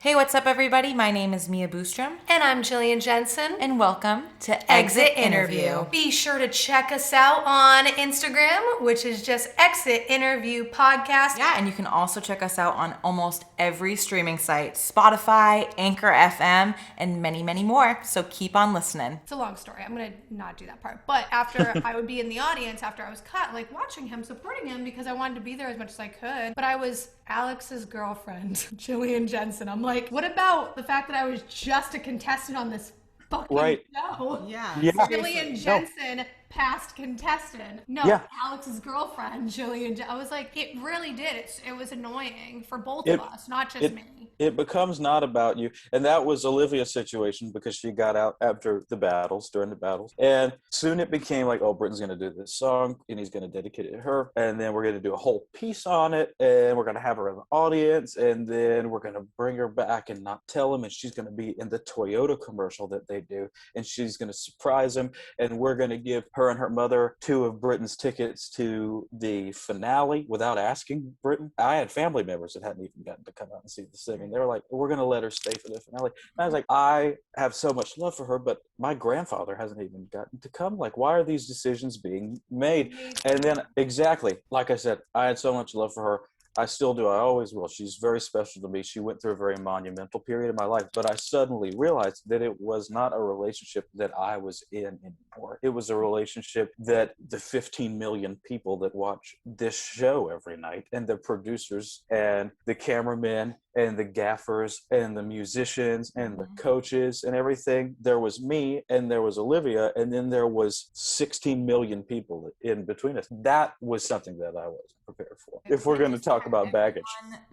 Hey, what's up, everybody? My name is Mia Boostrom, And I'm Jillian Jensen. and welcome to Exit Interview. Be sure to check us out on Instagram, which is just Exit Interview Podcast. Yeah, and you can also check us out on almost every streaming site, Spotify, Anchor FM, and many, many more. So keep on listening. It's a long story. I'm going to not do that part. But after I would be in the audience, after I was cut, like watching him, supporting him because I wanted to be there as much as I could. But I was Alex's girlfriend, Jillian Jensen. I'm like, what about the fact that I was just a contestant on this fucking show? Yeah. Jillian Jensen, past contestant. No, Yeah. Alex's girlfriend, I was like, it really did. It was annoying for both of us, not just me. It becomes not about you. And that was Olivia's situation because she got out after the battles, during the battles. And soon it became like, oh, Britton's going to do this song and he's going to dedicate it to her. And then we're going to do a whole piece on it. And we're going to have her in the audience. And then we're going to bring her back and not tell him. And she's going to be in the Toyota commercial that they do. And she's going to surprise him. And we're going to give her and her mother 2 of Britton's tickets to the finale without asking Britton. I had family members that hadn't even gotten to come out and see the singing. They were like, we're going to let her stay for the finale. And I was like, I have so much love for her, but my grandfather hasn't even gotten to come. Like, why are these decisions being made? And then, exactly, like I said, I had so much love for her. I still do. I always will. She's very special to me. She went through a very monumental period of my life, but I suddenly realized that it was not a relationship that I was in anymore. It was a relationship that the 15 million people that watch this show every night, and the producers and the cameramen and the gaffers and the musicians and the coaches and everything. There was me and there was Olivia, and then there was 16 million people in between us. That was something that I wasn't prepared for. If we're going to talk about baggage.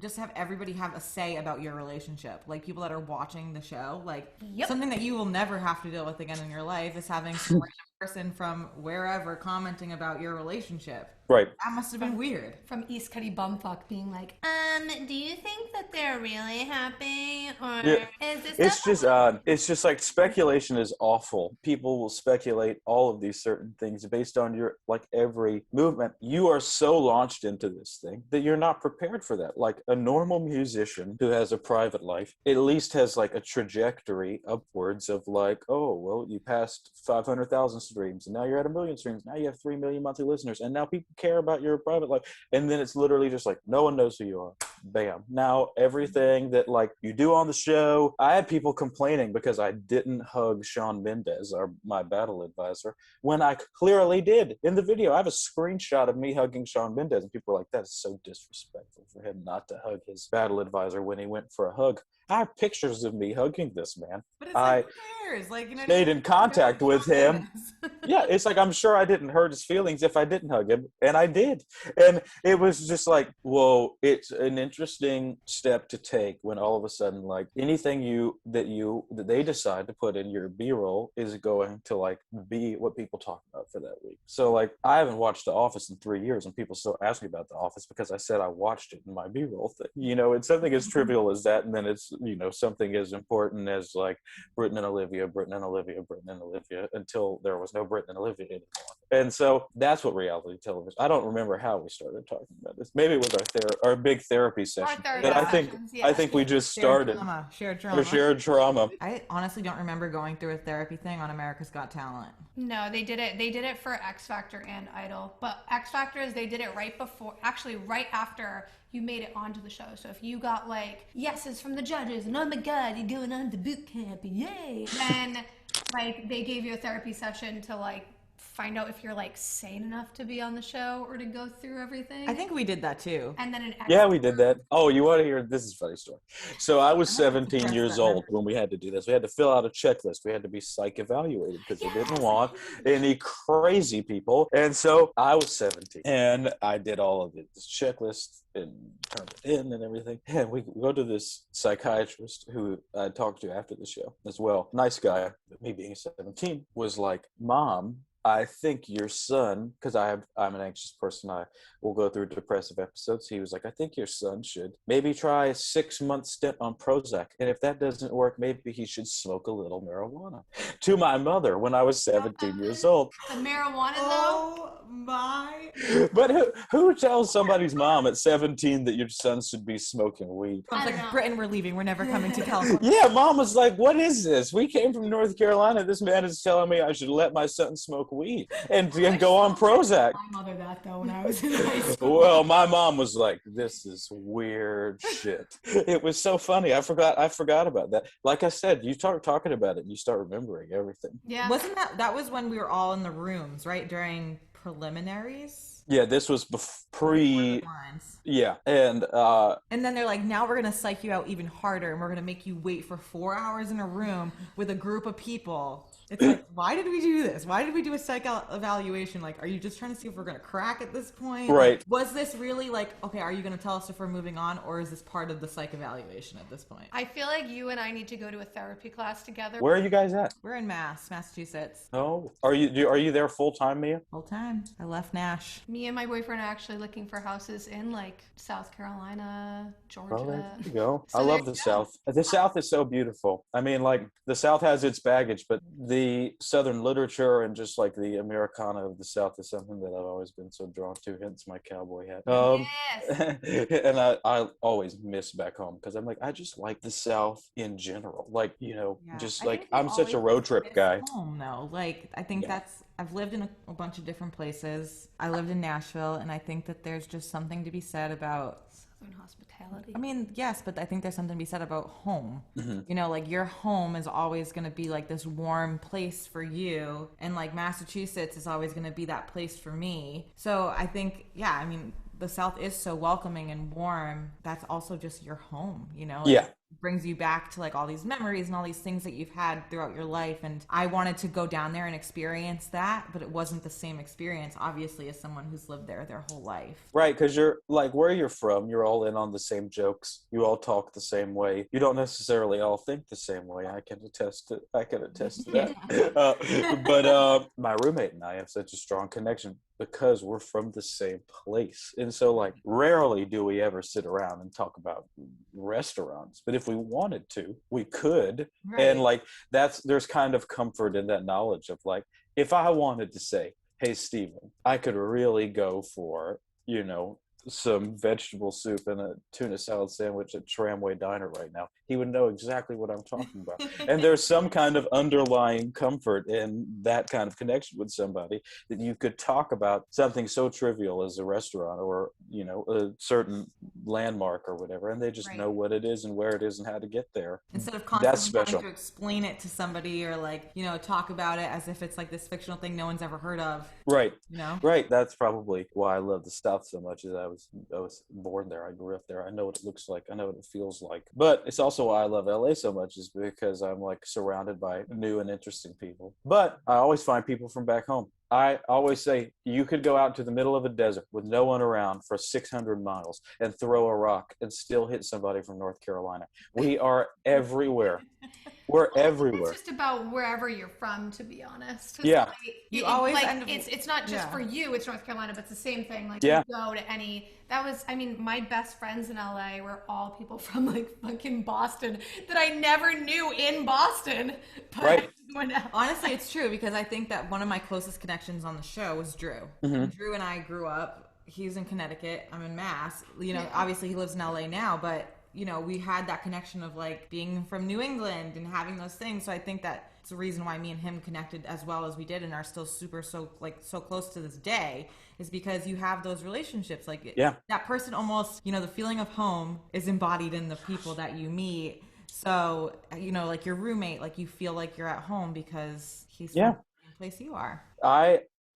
Just have everybody have a say about your relationship. Like people that are watching the show, like Yep. something that you will never have to deal with again in your life is having some random person from wherever commenting about your relationship. Right. That must have been weird. From East Cuddy Bumfuck being like, do you think that they're really happy? Or is this It's just it's just like speculation is awful. People will speculate all of these certain things based on your like every movement. You are so launched into this thing that you're not prepared for that. Like a normal musician who has a private life at least has like a trajectory upwards of like, oh, well, you passed 500,000 streams and now you're at 1 million streams. Now you have 3 million monthly listeners and now people care about your private life. And then it's literally just like, no one knows who you are. Bam. Now everything that like you do on the show, I had people complaining because I didn't hug Shawn Mendes, my battle advisor, when I clearly did in the video. I have a screenshot of me hugging Shawn Mendes, and people are like, that is so disrespectful for him not to hug his battle advisor when he went for a hug. I have pictures of me hugging this man. But it's like, who cares? Like, you know, Stayed in contact with him. Yeah, it's like, I'm sure I didn't hurt his feelings if I didn't hug him, and I did. And it was just like, whoa, it's an interesting step to take when all of a sudden, like, anything that they decide to put in your B-roll is going to, like, be what people talk about for that week. So, like, I haven't watched The Office in 3 years, and people still ask me about The Office because I said I watched it in my B-roll thing. You know, it's something as trivial as that, and then it's, you know, something as important as, like, Britton and Olivia, until there was no Britton and Olivia anymore. And so that's what reality television. I don't remember how we started talking about this. Maybe it was our big therapy session. But I think we just started. Shared trauma. Shared trauma. I honestly don't remember going through a therapy thing on America's Got Talent. No, they did it. They did it for X Factor and Idol. But X Factor is they did it right after you made it onto the show. So if you got like yeses from the judges and oh my god, you're going on to boot camp, yay, then like they gave you a therapy session to like find out if you're like sane enough to be on the show or to go through everything. I think we did that too. And then we did that. Oh, you want to hear? This is a funny story. So I was 17 years old when we had to do this. We had to fill out a checklist. We had to be psych evaluated because they didn't want any crazy people. And so I was 17 and I did all of this checklist and turned it in and everything. And we go to this psychiatrist who I talked to after the show as well. Nice guy. But me being 17 was like, Mom, I think your son, because I'm an anxious person, I will go through depressive episodes. He was like, I think your son should maybe try a 6-month stint on Prozac, and if that doesn't work, maybe he should smoke a little marijuana. To my mother when I was 17 years old. The marijuana Oh my. But who tells somebody's mom at 17 that your son should be smoking weed? I Mom's don't like, know. Britton, we're leaving. We're never coming to California. Yeah, mom was like, what is this? We came from North Carolina. This man is telling me I should let my son smoke weed and go on Prozac. My mother that though when I was in high school. Well, my mom was like, this is weird shit. It was so funny. I forgot about that. Like I said, you start talking about it and you start remembering everything. Yeah. Wasn't that was when we were all in the rooms, right? During preliminaries? Yeah, this was pre. Lines. Yeah, and then they're like, now we're gonna psych you out even harder, and we're gonna make you wait for 4 hours in a room with a group of people. It's like, why did we do this? Why did we do a psych evaluation? Like, are you just trying to see if we're gonna crack at this point? Right. Like, was this really like, okay, are you gonna tell us if we're moving on, or is this part of the psych evaluation at this point? I feel like you and I need to go to a therapy class together. where are you guys at? We're in Massachusetts. Oh, are you there full time, Mia? Whole time. I left Nash. Me and my boyfriend are actually looking for houses in like South Carolina, Georgia. Oh, there you go. So I love there the you go. South. The South is so beautiful. I mean, like, the South has its baggage, but the Southern literature and just like the Americana of the South is something that I've always been so drawn to, hence my cowboy hat. Yes. And I always miss back home because I'm like, I just like the South in general. Like, Yeah. just I like, think we I'm such a always road trip miss guy. Home though, like I think Yeah. I've lived in a bunch of different places. I lived in Nashville, and I think that there's just something to be said about. Southern hospitality. I mean, yes, but I think there's something to be said about home. Mm-hmm. Like your home is always going to be like this warm place for you, and like Massachusetts is always going to be that place for me. So I think, yeah, I mean, the South is so welcoming and warm. That's also just your home, Like, Yeah. brings you back to like all these memories and all these things that you've had throughout your life. And I wanted to go down there and experience that, but it wasn't the same experience, obviously, as someone who's lived there their whole life. Right, because you're like where you're from, you're all in on the same jokes. You all talk the same way. You don't necessarily all think the same way. I can attest to that. But my roommate and I have such a strong connection because we're from the same place. And so like rarely do we ever sit around and talk about restaurants. But if we wanted to, we could. Right. And like there's kind of comfort in that knowledge of like, if I wanted to say, hey, Steven, I could really go for, some vegetable soup and a tuna salad sandwich at Tramway Diner right now, he would know exactly what I'm talking about. And there's some kind of underlying comfort in that kind of connection with somebody that you could talk about something so trivial as a restaurant or, a certain landmark or whatever, and they just know what it is and where it is and how to get there. Instead of That's constantly special. having to explain it to somebody or like, talk about it as if it's like this fictional thing no one's ever heard of. Right. Right. That's probably why I love the South so much. Is I was born there. I grew up there. I know what it looks like. I know what it feels like. But it's also why I love LA so much, is because I'm like surrounded by new and interesting people. But I always find people from back home. I always say you could go out to the middle of a desert with no one around for 600 miles and throw a rock and still hit somebody from North Carolina. We are everywhere. We're everywhere. It's just about wherever you're from, to be honest. Yeah. Like, You always like end up- it's not just Yeah. for you. It's North Carolina, but it's the same thing. Like Yeah. you go to any. That was. I mean, my best friends in LA were all people from like fucking Boston that I never knew in Boston. But Right. When else. Honestly, it's true, because I think that one of my closest connections on the show was Drew. Drew and I grew up. He's in Connecticut. I'm in Mass. Obviously he lives in LA now, but we had that connection of like being from New England and having those things. So I think that it's the reason why me and him connected as well as we did and are still so close to this day, is because you have those relationships. Like that person almost, the feeling of home is embodied in the people that you meet. So, like your roommate, like you feel like you're at home because he's from the same place you are.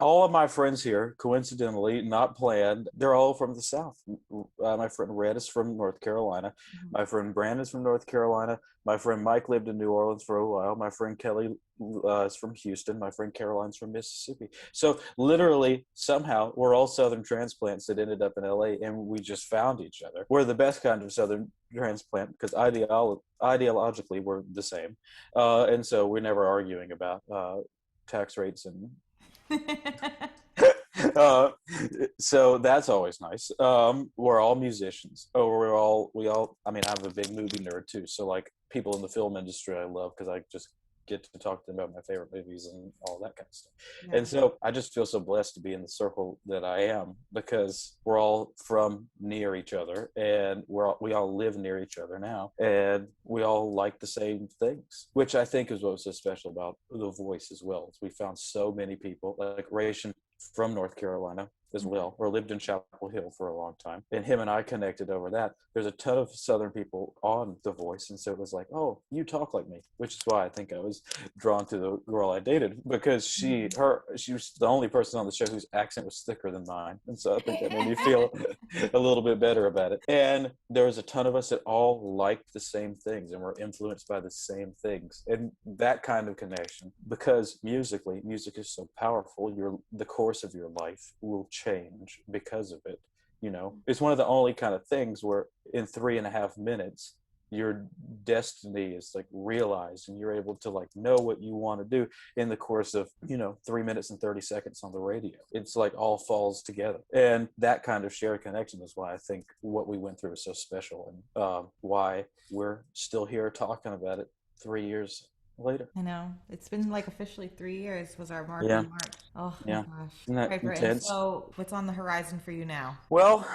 All of my friends here, coincidentally, not planned, they're all from the South. My friend Red is from North Carolina. My friend Brandon's from North Carolina. My friend Mike lived in New Orleans for a while. My friend Kelly is from Houston. My friend Caroline's from Mississippi. So literally, somehow, we're all Southern transplants that ended up in LA, and we just found each other. We're the best kind of Southern transplant because ideologically we're the same. And so we're never arguing about tax rates and So that's always nice. We're all musicians. I mean, I'm a big movie nerd too. So like people in the film industry, I love because I just get to talk to them about my favorite movies and all that kind of stuff. Yeah. And so I just feel so blessed to be in the circle that I am because we're all from near each other and we all live near each other now and we all like the same things, which I think is what was so special about The Voice as well. Is we found so many people like Ration from North Carolina as well, or lived in Chapel Hill for a long time. And him and I connected over that. There's a ton of Southern people on The Voice. And so it was like, oh, you talk like me, which is why I think I was drawn to the girl I dated because she was the only person on the show whose accent was thicker than mine. And so I think that made me feel a little bit better about it. And there was a ton of us that all liked the same things and were influenced by the same things. And that kind of connection, because music is so powerful, the course of your life will change because of it. It's one of the only kind of things where in 3.5 minutes your destiny is like realized and you're able to like know what you want to do in the course of 3 minutes and 30 seconds on the radio. It's like all falls together, and that kind of shared connection is why I think what we went through is so special and why we're still here talking about it 3 years later. I know. It's been like officially 3 years was our mark Yeah. in March. Oh Yeah. my gosh. Isn't that Right, Britton, intense? so what's on the horizon for you now? Well,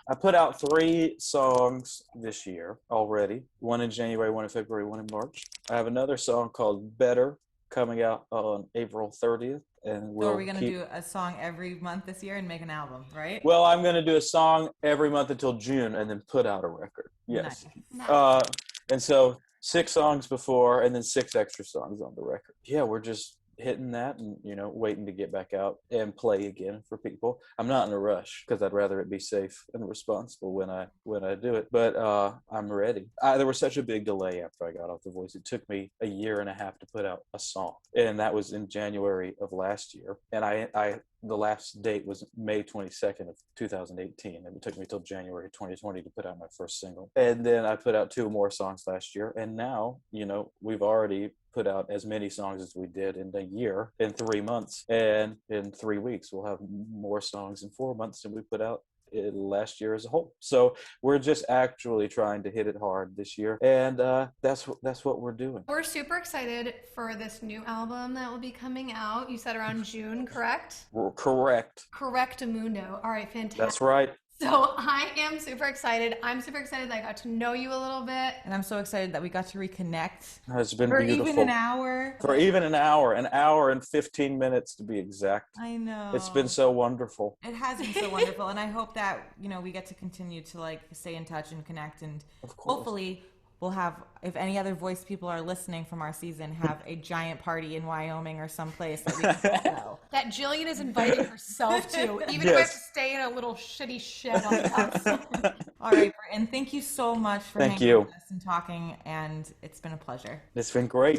I put out 3 songs this year already. One in January, one in February, one in March. I have another song called Better coming out on April 30th. And So are we going to do a song every month this year and make an album, right? Well, I'm going to do a song every month until June and then put out a record. Yes. Nice. And so 6 songs before and then 6 extra songs on the record. Yeah, we're just hitting that and waiting to get back out and play again for people. I'm not in a rush because I'd rather it be safe and responsible when I do it, but I'm ready. There was such a big delay after I got off The Voice. It took me a year and a half to put out a song, and that was in January of last year, and I the last date was May 22nd of 2018, and it took me till January 2020 to put out my first single. And then I put out 2 more songs last year, and now we've already put out as many songs as we did in a year in 3 months, and in 3 weeks we'll have more songs in 4 months than we put out last year as a whole. So we're just actually trying to hit it hard this year, and that's what we're doing. We're super excited for this new album that will be coming out. You said around June, correct? Correct. Correctamundo. All right, fantastic. That's right. So I am super excited. I'm super excited that I got to know you a little bit. And I'm so excited that we got to reconnect. It's been for beautiful. Even an hour. For even an hour and 15 minutes to be exact. I know. It's been so wonderful. It has been so wonderful. And I hope that, we get to continue to like stay in touch and connect, and hopefully we'll have, if any other Voice people are listening from our season, have a giant party in Wyoming or someplace that we can go. That Jillian is inviting herself to, even if we have to stay in a little shitty shed on the outside. All right, Britton, thank you so much for hanging with us and talking, and it's been a pleasure. It's been great.